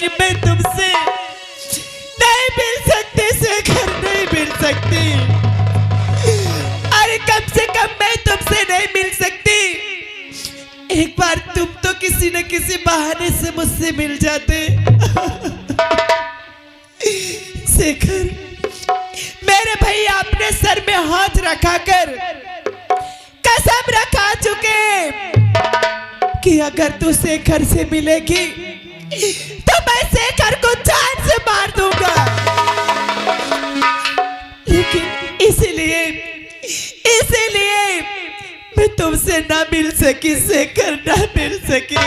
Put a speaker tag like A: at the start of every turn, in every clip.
A: कि मैं तुमसे नहीं मिल सकती शेखर, नहीं मिल सकती। अरे कम से कम मैं तुमसे नहीं मिल सकती, एक बार तुम तो किसी न किसी बहाने से मुझसे मिल जाते। शेखर, मेरे भैया अपने सर में हाथ रखाकर कसम रखा चुके कि अगर तू शेखर से मिलेगी तो मैं शेखर को जान से मार दूंगा। लेकिन इसीलिए मैं तुमसे ना मिल सकी शेखर, ना मिल सकी।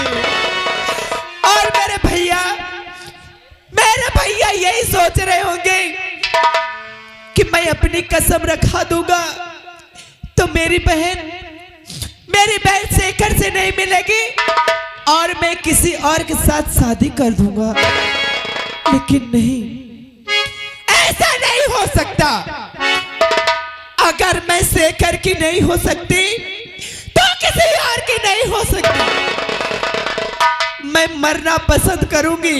A: और मेरे भैया यही सोच रहे होंगे कि मैं अपनी कसम रखा दूंगा तो मेरी बहन शेखर से नहीं मिलेगी और मैं किसी और के साथ शादी कर दूंगा। लेकिन नहीं, ऐसा नहीं हो सकता। अगर मैं शेखर की नहीं हो सकती तो किसी और की नहीं हो सकती। मैं मरना पसंद करूंगी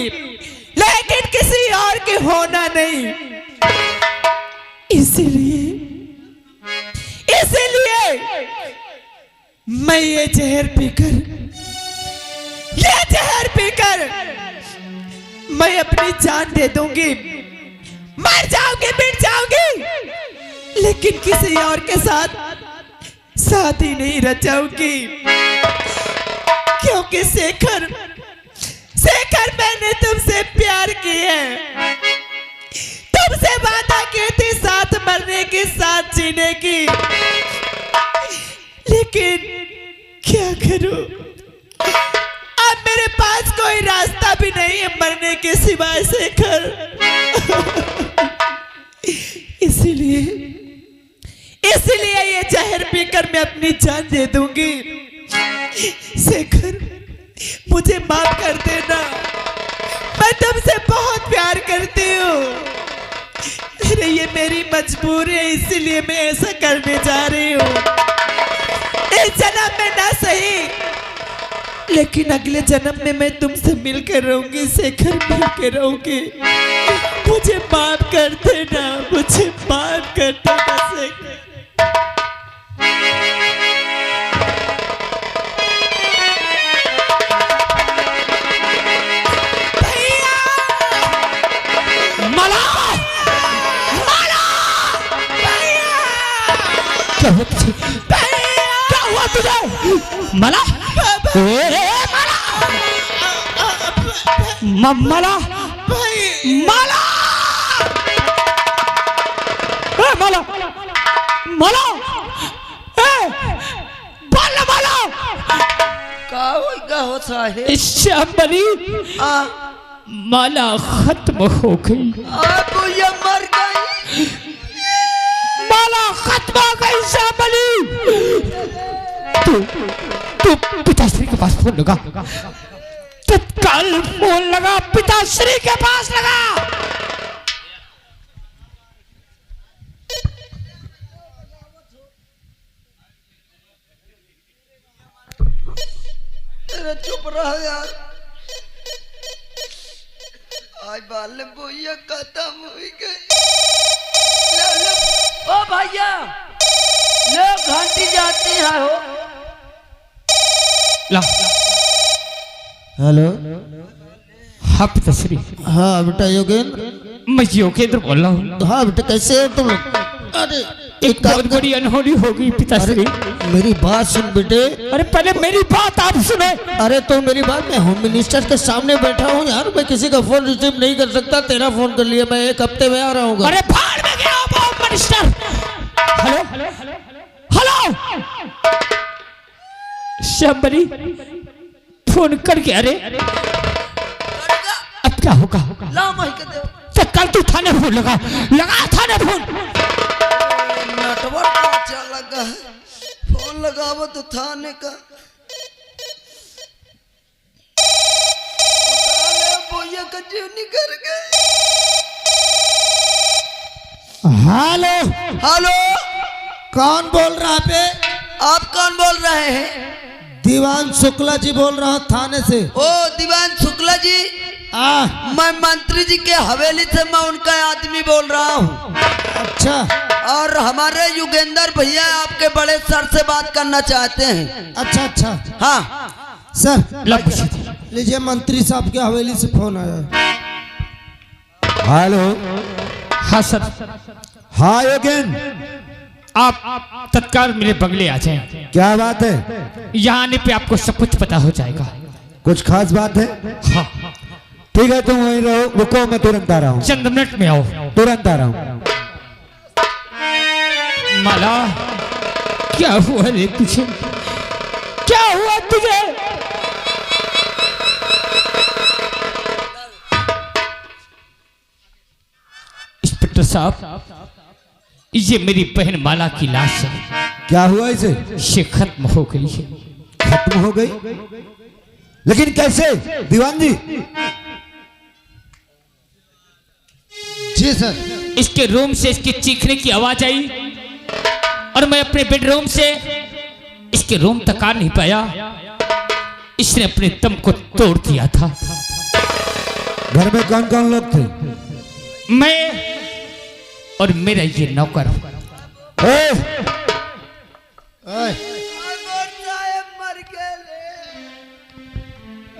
A: लेकिन किसी और की होना नहीं। इसीलिए मैं ये जहर पीकर मैं अपनी जान दे दूंगी, मर जाऊंगी, मिट जाऊंगी, लेकिन किसी और के साथ शादी नहीं रचाऊंगी। क्योंकि शेखर मैंने तुमसे प्यार किया है, तुमसे वादा की थी साथ मरने की, साथ जीने की। लेकिन क्या करूं, अब मेरे पास कोई रास्ता भी नहीं है मरने के सिवाय शेखर। इसीलिए ये जहर पीकर मैं अपनी जान दे दूंगी। शेखर, मुझे माफ कर देना, मैं तुमसे बहुत प्यार करती हूँ। अरे ये मेरी मजबूरी है, इसीलिए मैं ऐसा करने जा रही हूँ। इस जन्म में ना सही, लेकिन अगले जन्म में मैं तुमसे मिलकर रहूंगी शेखर, मिलकर रहूंगी। मुझे माफ कर देना, मुझे माफ कर देना शेखर।
B: क्या हुआ तुझे? मला मला मला मला
C: का हो साहेब?
B: श्यामली, माला खत्म हो गई।
C: अब ये मर गई,
B: माला खत्म हो गई श्यामली। तू पिताश्री के पास फोन लगा, तत्काल फोन लगा, पिताश्री के पास लगा।
C: तेरा चुप रहा यार, आज बाल बोइया खत्म हो गई। ओ भैया, लोग घंटी जाती है हो।
B: ला
D: हेलो,
B: हाँ पिताश्री।
D: हाँ बेटा योगेंद्र,
B: मैं योगेंद्र बोल रहा हूँ।
D: हाँ बेटा कैसे हो तुम लोग? अरे
B: एक बहुत बड़ी अनहोनी हो गई पिताश्री।
D: मेरी बात सुन बेटे।
B: अरे पहले मेरी बात आप सुने।
D: अरे तो मेरी बात, मैं होम मिनिस्टर के सामने बैठा हूँ यार, मैं किसी का फोन रिसीव नहीं कर सकता। तेरा फोन कर लिया, मैं एक हफ्ते में आ रहा हूँ।
B: अरे भाड़ में गया होम मिनिस्टर। हेलो हेलो श्यामली, फोन करके। अरे अब क्या होगा?
C: ला मही के दे।
B: तो कल तू थाने फोन लगा थाने फोन।
C: नेटवर्क अच्छा लगा है, फोन लगावो तो थाने का। बोइया का जीव निकल गए।
D: हेलो
C: हेलो,
D: कौन बोल रहा है?
C: आप कौन बोल रहे हैं?
D: दीवान शुक्ला जी बोल रहा हूँ थाने से।
C: ओ दीवान शुक्ला जी, मैं मंत्री जी के हवेली से मैं उनका आदमी बोल रहा हूँ।
D: अच्छा
C: और हमारे युगेंद्र भैया आपके बड़े सर से बात करना चाहते हैं।
D: अच्छा अच्छा
C: हाँ
D: सर
B: ला कुर्सी दे।
D: लीजिए, मंत्री साहब के हवेली से फोन आया।
E: हेलो।
B: हाँ सर,
E: हाँ योगेन,
B: आप तत्काल मेरे बंगले आ जाएं।
E: क्या बात है?
B: यहाँ आने पे आपको सब कुछ पता हो जाएगा।
E: कुछ खास बात है?
B: हाँ,
E: ठीक है, तुम वहीं रहो, रुको, मैं तुरंत आ रहा हूँ।
B: चंद मिनट में आओ।
E: तुरंत आ रहा हूँ।
B: माला, क्या हुआ रे तुझे? क्या हुआ तुझे? इंस्पेक्टर साहब, ये मेरी बहन माला की लाश है।
E: क्या हुआ इसे?
B: ये खत्म हो गई है।
E: खत्म हो गई? लेकिन कैसे दीवान जी?
D: जी सर।
B: इसके रूम से इसके चीखने की आवाज आई और मैं अपने बेडरूम से इसके रूम तक आ नहीं पाया। इसने अपने दम को तोड़ दिया था।
E: घर में कौन कौन लोग थे?
B: मैं और मेरा ये नौकर।
E: ए,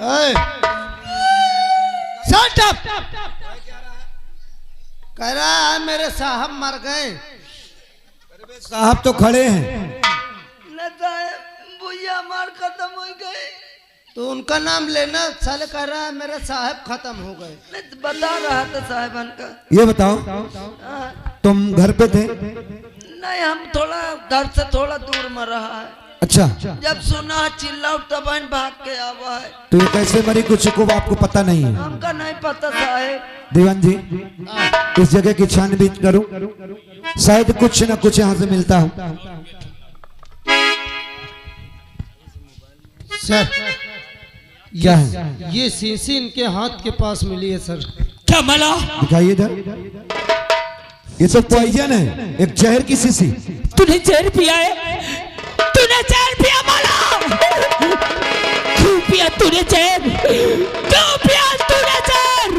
D: ओए, शट अप। कह रहा है मेरे साहब मर गए।
E: साहब तो खड़े हैं।
C: भैया मार खत्म हो गए।
D: तो उनका नाम लेना। साले कह रहा है मेरे साहब खत्म हो गए।
C: नहीं बता रहा था साहिबान का।
E: ये बताओ, तुम घर पे थे?
C: नहीं, हम थोड़ा घर से थोड़ा दूर में रहा है।
E: अच्छा,
C: जब सुना चिल्ला उठता बहन भाग के आवा है।
E: तो ये कैसे मरी कुछ को आपको पता नहीं है?
C: हमका नहीं पता साहेब।
E: दीवान जी, इस जगह की छानबीन करूं, शायद कुछ न कुछ यहाँ से मिलता हो।
D: सर
E: क्या है?
D: ये शीशी इनके हाथ के पास मिली है सर।
B: क्या माला?
E: दिखाइए इधर। ये तो पॉइजन है, एक जहर की शीशी।
B: तूने जहर पिया है? तूने जहर पिया माला? क्यों पिया तूने जहर? क्यों पिया तूने जहर?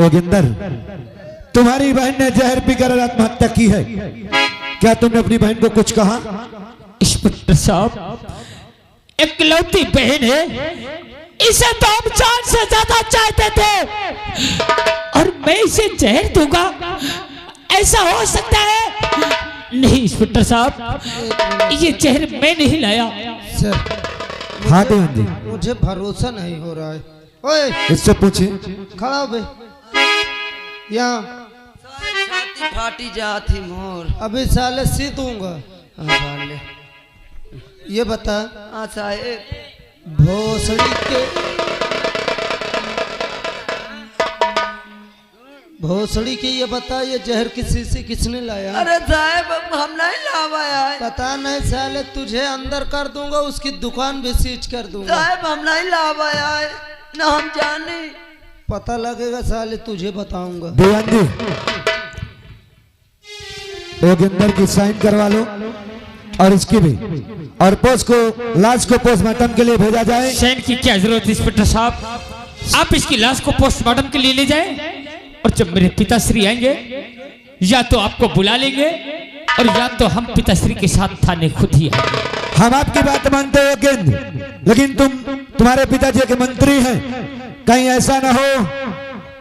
E: योगिंदर, तुम्हारी बहन ने जहर पीकर आत्महत्या की है। क्या तुमने अपनी बहन को कुछ कहा?
B: इंस्पेक्टर साहब, इकलौती बहन है, इसे तो हम जान से ज्यादा चाहते थे और मैं इसे जहर दूंगा? ऐसा हो सकता है? नहीं इंस्पेक्टर साहब, ये जहर मैं नहीं लाया।
D: सर
E: हाँ दीवान जी,
D: मुझे भरोसा नहीं हो रहा है। ओए
E: इससे पूछिए।
D: खड़ा हो बे। यहाँ
C: छाती फाटी जाती मोर।
D: अभी साले सी दूंगा।
C: ले।
D: ये बता,
C: हाँ साहेब।
D: भोसड़ी की ये बता, ये जहर की शीशी किसने लाया?
C: अरे साहेब, हम नहीं लावाया है।
D: पता नहीं साले, तुझे अंदर कर दूंगा, उसकी दुकान भी सीज कर दूंगा।
C: साहेब, हम नहीं लावाया है, ना हम जाने।
D: पता लगेगा साले, तुझे बताऊंगा।
E: दीवान जी, योगिंदर की साइन करवा लो और इसकी भी, और पोस्ट को लाश को पोस्टमार्टम के लिए भेजा जाए।
B: साइन की क्या जरूरत है इंस्पेक्टर साहब? आप इसकी लाश को पोस्टमार्टम के लिए ले जाएं और जब मेरे पिताश्री आएंगे या तो आपको बुला लेंगे और या तो हम पिताश्री के साथ थाने खुद ही आएंगे।
E: हम आपकी बात मानते हो योगेंद्र, लेकिन तुम्हारे पिताजी के मंत्री हैं। कहीं ऐसा ना हो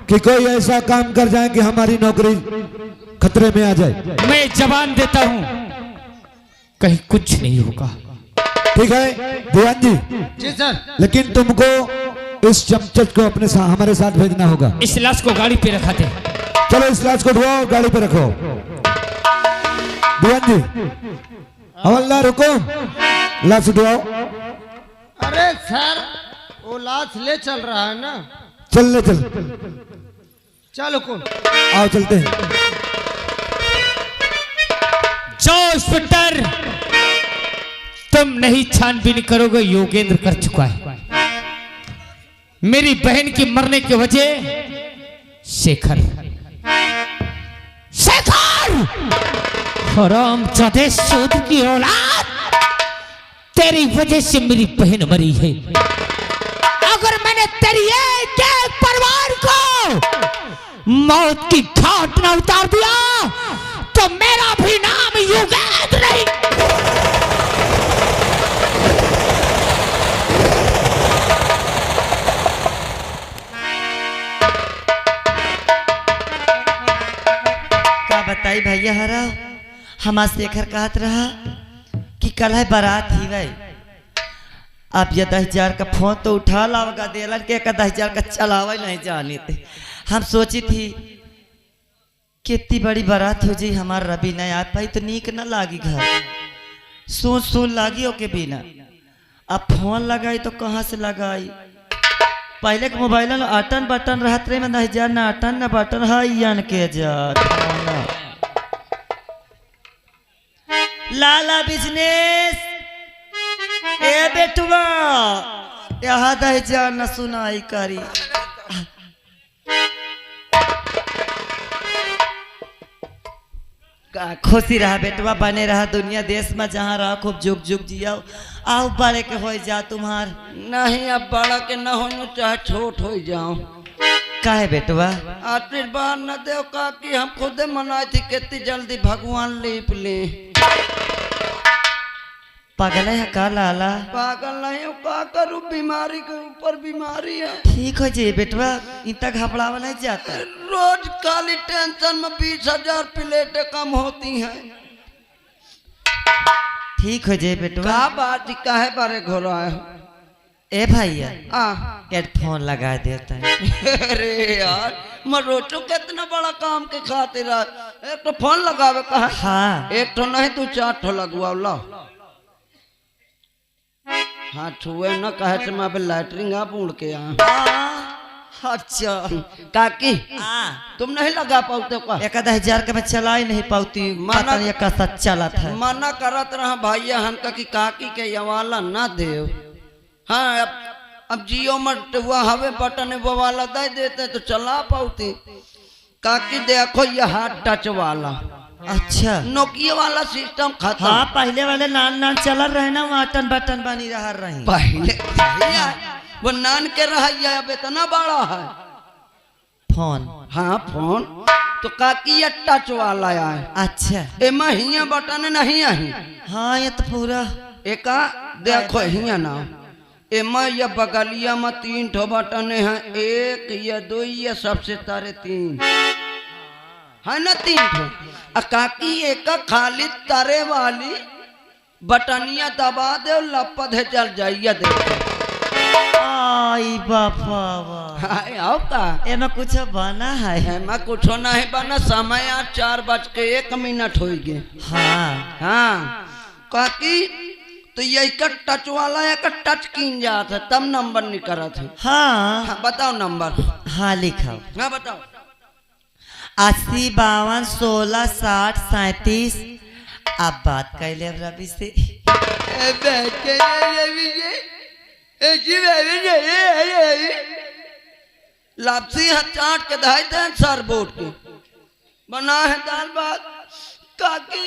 E: कि कोई ऐसा काम कर जाए कि हमारी नौकरी खतरे में आ जाए।
B: मैं जवान देता हूं, कहीं कुछ नहीं होगा।
E: ठीक है दीवान जी?
D: जी सर।
E: लेकिन तुमको इस चमचट को अपने साथ हमारे साथ भेजना होगा।
B: इस लाश को गाड़ी पे रखा दे।
E: चलो इस लाश को ढुआओ, गाड़ी पे रखो। दीवान जी, हवलदार रुको, लाश ढुआओ।
D: अरे सर, वो लाश ले चल रहा है ना।
E: चल ले चल,
D: चलो कौन?
E: आओ चलते हैं।
B: जाओ इंस्पेक्टर, तुम नहीं छानबीन करोगे, योगेंद्र कर चुका है। मेरी बहन की मरने की वजह शेखर। शेखर हरामजादे सूद की औलाद, तेरी वजह से मेरी बहन मरी है। अगर मैंने तेरी एक एक परिवार को मौत की घाट न उतार दिया तो मेरा भी नाम युगेंद्र नहीं।
C: का बताई भैया हरा हमार शेखर कहत रहा कि कल है बारात ही भाई। आप ये 10,000 का फोन तो उठा लाओगा देलन के 10,000 का चलावा नहीं जाने थे। हम सोची थी कितनी बड़ी बारात हो जी हमार रवि नहीं आ पाई तो नीक न लागी घर सुन लागी हो के बिना। अब फोन लगाई तो कहाँ से लगाई। पहले के मोबाइल में अटन बटन रहत रहे में 10,000 न अटन न बटन है यान के जा लाला बिजनेस ए बेटुआ यहाँ 10,000 न सुनाई करी। खुशी रहा बेटवा बने रहा दुनिया देश में जहाँ रहा खूब जुग जुग जियाओ। आओ बड़े के हो जा तुम्हार।
F: नहीं अब बड़ा के न हो चाहे छोट हो जाओ।
C: काहे बेटवा
F: आशीर्वाद न दे का कि हम खुदे मनाई थी कितनी जल्दी भगवान लीप ले।
C: पागल है का लाला।
F: पागल नहीं हो का करूँ बीमारी के ऊपर बीमारी है।
C: ठीक हो जी बेटवा इतना घबरावा नहीं जाता।
F: रोज खाली टेंशन में 20,000 प्लेटें कम होती हैं।
C: ठीक हो जी बेटवा।
F: का बात काहे बारे घोरा है।
C: ए भैया हेडफोन लगा देता है।
F: अरे यार मैं रोचो कितना बड़ा काम के खातिर एक तो फोन लगावे कहा।
C: हाँ
F: एक तो नहीं तू 4 ठो लगवा ला। हाँ छुए न कहे से मैं अभी लैटरिंग आप उड़ के
C: अच्छा
F: काकी तुम नहीं लगा पाते का।
C: 1,000 का मैं चला ही नहीं पाती।
F: माना
C: ये का सच चला था।
F: मना करत रहा भैया हमका कि काकी के यवाला ना दे। हाँ अब जियो मत हुआ हवे बटन वो वाला दे देते तो चला पाती। काकी देखो ये हाथ टच वाला।
C: अच्छा
F: नोकिया वाला सिस्टम खत्म।
C: हाँ पहले वाले नान चल रहे ना बटन बटन बनी रहा रही।
F: पहले वो नान के रहा अब इतना बड़ा है
C: फोन।
F: हाँ फोन तो काकी ये टच वाला है।
C: अच्छा
F: एमा हिया बटन नहीं आई।
C: हाँ ये तो पूरा
F: एक देखो हिया ना एमा ये बगलिया में 3 ठो बटन है। 1 या 2 या सबसे तारे 3 है ना 3 ठो। काकी एक खाली तारे वाली बटनिया दबा दे लपद है चल जाइए देखो।
C: आई बापा
F: आओ का
C: एमा कुछ बना है।
F: मैं कुछ नहीं बना। समय 4:01 हो गए।
C: हाँ
F: हाँ काकी तो ये टच वाला एक टच किन जात है तब नंबर निकलत है।
C: हाँ
F: हाँ बताओ नंबर।
C: हाँ लिखाओ।
F: हाँ बताओ
C: 80 52 16 60 37। अब बात कर ले रवि से।
F: लापसी चाट के धाई थे सर बोट के बना है दाल भात। काकी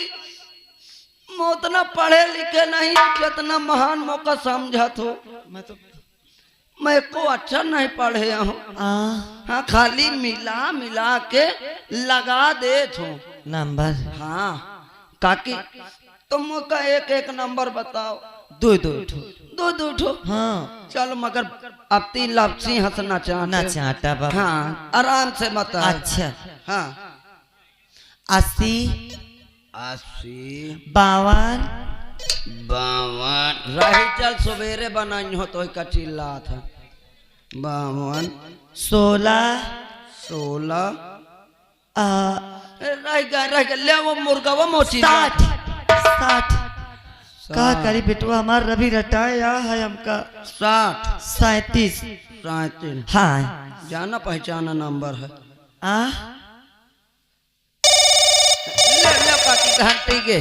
F: उतना पढ़े लिखे नहीं कितना महान मौका समझत हो। मैं को अच्छा नहीं पढ़े हूँ। हाँ खाली मिला मिला के लगा दे थो
C: नंबर।
F: हाँ काकी तुम का एक नंबर बताओ।
C: 2
F: ठो।
C: हाँ
F: चलो मगर अब 3 लापसी हंसना
C: ना चाहता बाबा।
F: हाँ आराम से बता।
C: अच्छा
F: हाँ
C: 80
F: 52 रही चल सवेरे बनाई हो तो का चिल्ला था। 52
C: 16
F: रह गया ले वो मुर्गा वो मोची
C: 60 का करी बेटवा हमार रवि रटाया है हमका
F: 60
C: 37। हाँ
F: जाना पहचाना नंबर है। ले काकी घंटी के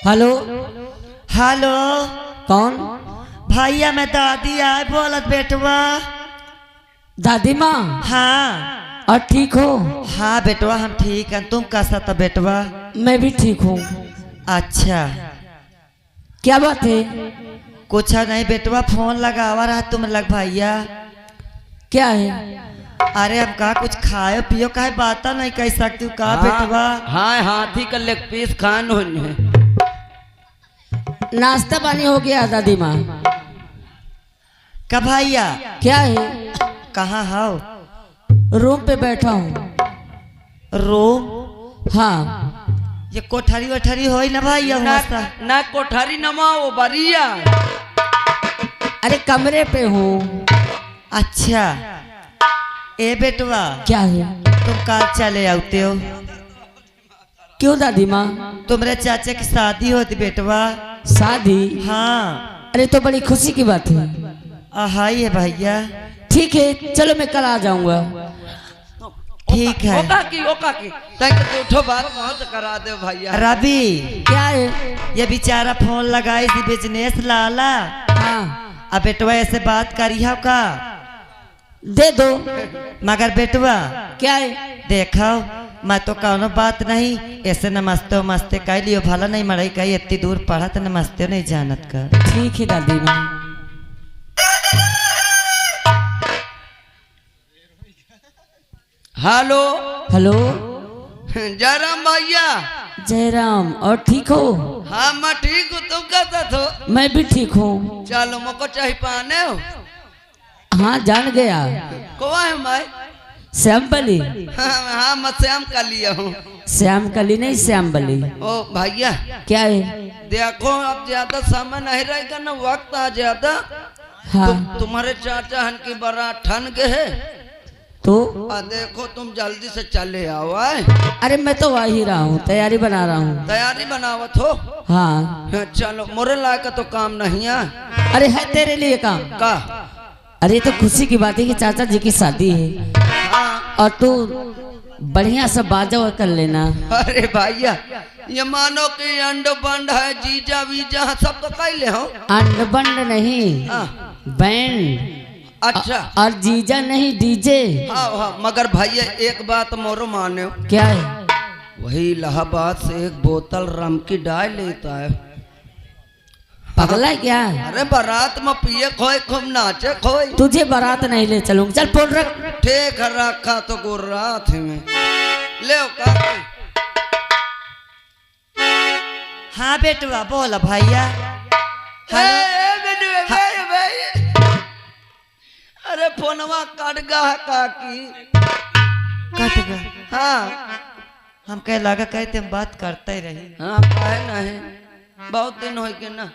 B: हेलो
C: हेलो
B: कौन।
C: भैया मैं दादी आए बोलत बेटवा।
B: दादी माँ
C: हाँ
B: और ठीक हो?
C: हाँ बेटवा हम ठीक हैं, तुम कैसा था बेटवा?
B: मैं भी ठीक हूँ।
C: अच्छा
B: क्या बात है?
C: कुछ नहीं बेटवा, फोन लगावा रहा तुम लग भैया।
B: क्या है?
C: अरे अब का कुछ खाए पियो का बात नहीं कह सकती हूँ का बेटवा?
F: हाँ हाथी का लेग पीस खान होने।
B: नाश्ता पानी हो गया दादी माँ?
C: का भैया
B: क्या है?
C: कहाँ हो?
B: रूम पे बैठा हूँ।
C: रूम?
B: हाँ।
C: ये कोठरी वठरी हो ना भैया?
F: ना कोठारी नमा वो बरिया।
B: अरे कमरे पे हूँ।
C: अच्छा ए बेटवा
B: क्या है?
C: तुम कल चले आते हो?
B: क्यों दादी माँ?
C: तुम्हारे चाचा की शादी होती बेटवा।
B: शादी?
C: हाँ।
B: अरे तो बड़ी खुशी की बात है।
C: हाई है भैया।
B: ठीक है चलो मैं कल आ जाऊंगा।
C: ठीक है।
F: ओका की तक तो उठो बात पहुंच करा दे भैया।
C: रवि
B: क्या है?
C: ये बेचारा फोन लगाई थी बिजनेस लाला।
B: हाँ।
C: अब बेटवा ऐसे बात करी हो का?
B: दे दो।
C: मगर बेटवा
B: क्या है?
C: देखो मैं तो कौनो बात नहीं ऐसे नमस्ते मस्ते कह लियो, भला नहीं मरई कही इतनी दूर पढ़ा तो नमस्ते नहीं जानत का।
B: ठीक है दादी माँ।
F: हेलो
B: हेलो
F: जयराम भैया।
B: जयराम, और ठीक हो?
F: हाँ मैं ठीक हूँ, तुम कैसा थो?
B: मैं भी ठीक हूँ।
F: चलो मुझको चाय पाने हो?
B: हाँ जान गया।
F: कौन है मैं?
B: श्याम बली।
F: हाँ मैं श्याम का लिया हूँ।
B: श्याम कली नहीं श्याम बली।
F: ओ भैया
B: क्या है?
F: देखो अब ज्यादा समय नहीं रहेगा ना, वक्त आ ज्यादा।
B: हाँ।
F: तुम्हारे चाचा हन की बारात ठन के है
B: तो
F: देखो तुम जल्दी से चले आओ। आए?
B: अरे मैं तो आ ही रहा हूँ, तैयारी बना रहा हूँ।
F: तैयारी बनावत हो?
B: हाँ।
F: चलो मोरे लायक का तो काम नहीं है।
B: अरे है तेरे लिए काम
F: का?
B: अरे तो खुशी की बात है कि चाचा जी की शादी है
F: हाँ।
B: और तू बढ़िया सा बाजा कर लेना।
F: अरे भैया ये मानो कि अंड बंड है, जीजा वीजा सब तो कह ले हो।
B: अंड बंड नहीं, बैंड।
F: अच्छा।
B: और जीजा नहीं डीजे।
F: हाँ हाँ मगर भैया एक बात मोरो माने।
B: क्या है?
F: वही इलाहाबाद से एक बोतल रम की डाल लेता है।
B: पगला है क्या?
F: अरे बारात में पिए खोए खूब नाचे खोए।
B: तुझे बारात नहीं ले चलूंगा। चल फोन रख।
F: ठीक है रखा तो गुर्रात में ले का।
C: हाँ बेटवा बोला भैया।
F: अरे फोनवा कट गया काकी।
C: कट गया?
F: हाँ
C: हम कह लगा कहते हम बात करते ही रही।
F: हाँ काहे नहीं, बहुत दिन हो गए ना।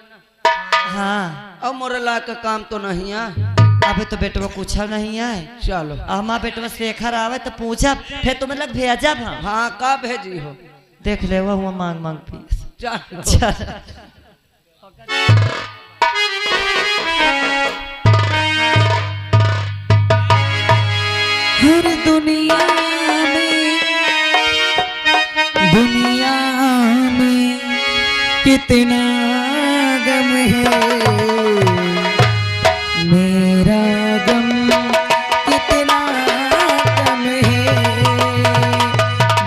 C: हाँ
F: अब मोरे ला का काम तो नहीं है।
C: अबे तो बेटवा कुछ नहीं है।
F: चलो
C: हमारा बेटवा शेखर आवे तो पूछा फिर तुम्हें लग भेजा हम।
F: हाँ का भेजी हो?
C: देख ले वो हुआ मांग मांग पीस।
F: चलो
C: चल।
B: हर दुनिया में कितना गम है, मेरा गम कितना कम है।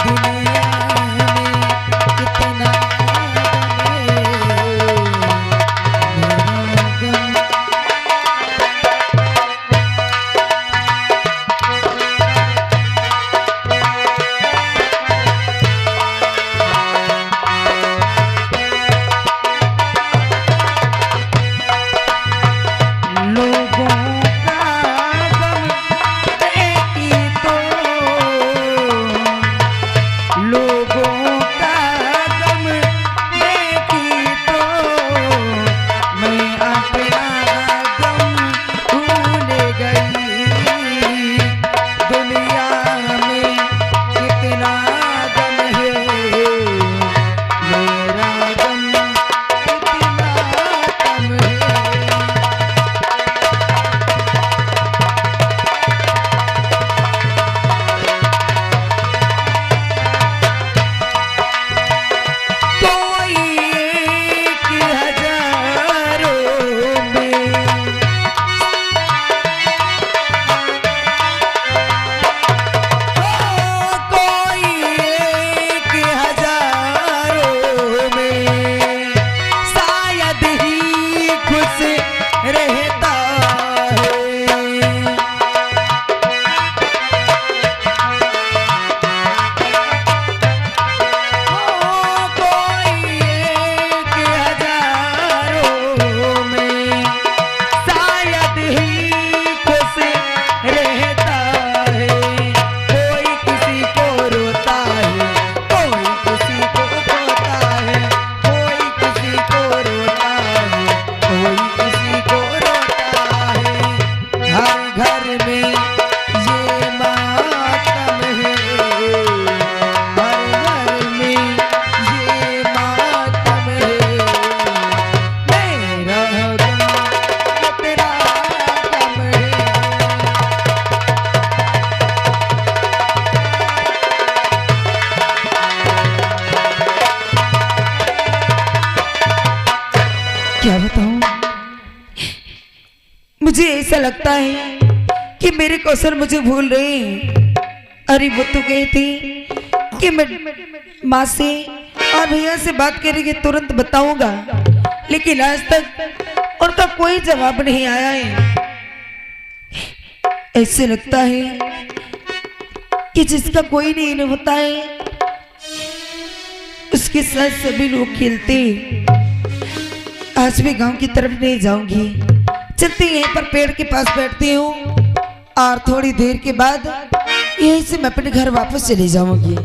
B: दुनिया में कितना गम है, मेरा गम।
A: मुझे ऐसा लगता है कि मेरे कौशल मुझे भूल रहे हैं। अरे वो तो गई थी कि मैं माँ से और भैया से बात करेंगे तुरंत बताऊंगा, लेकिन आज तक उनका कोई जवाब नहीं आया है। ऐसे लगता है कि जिसका कोई नहीं होता है उसके साथ सभी लोग खेलते। आज भी गांव की तरफ नहीं जाऊंगी, चलती यहीं पर पेड़ के पास बैठती हूँ और थोड़ी देर के बाद यहीं से मैं अपने घर वापस चली जाऊंगी।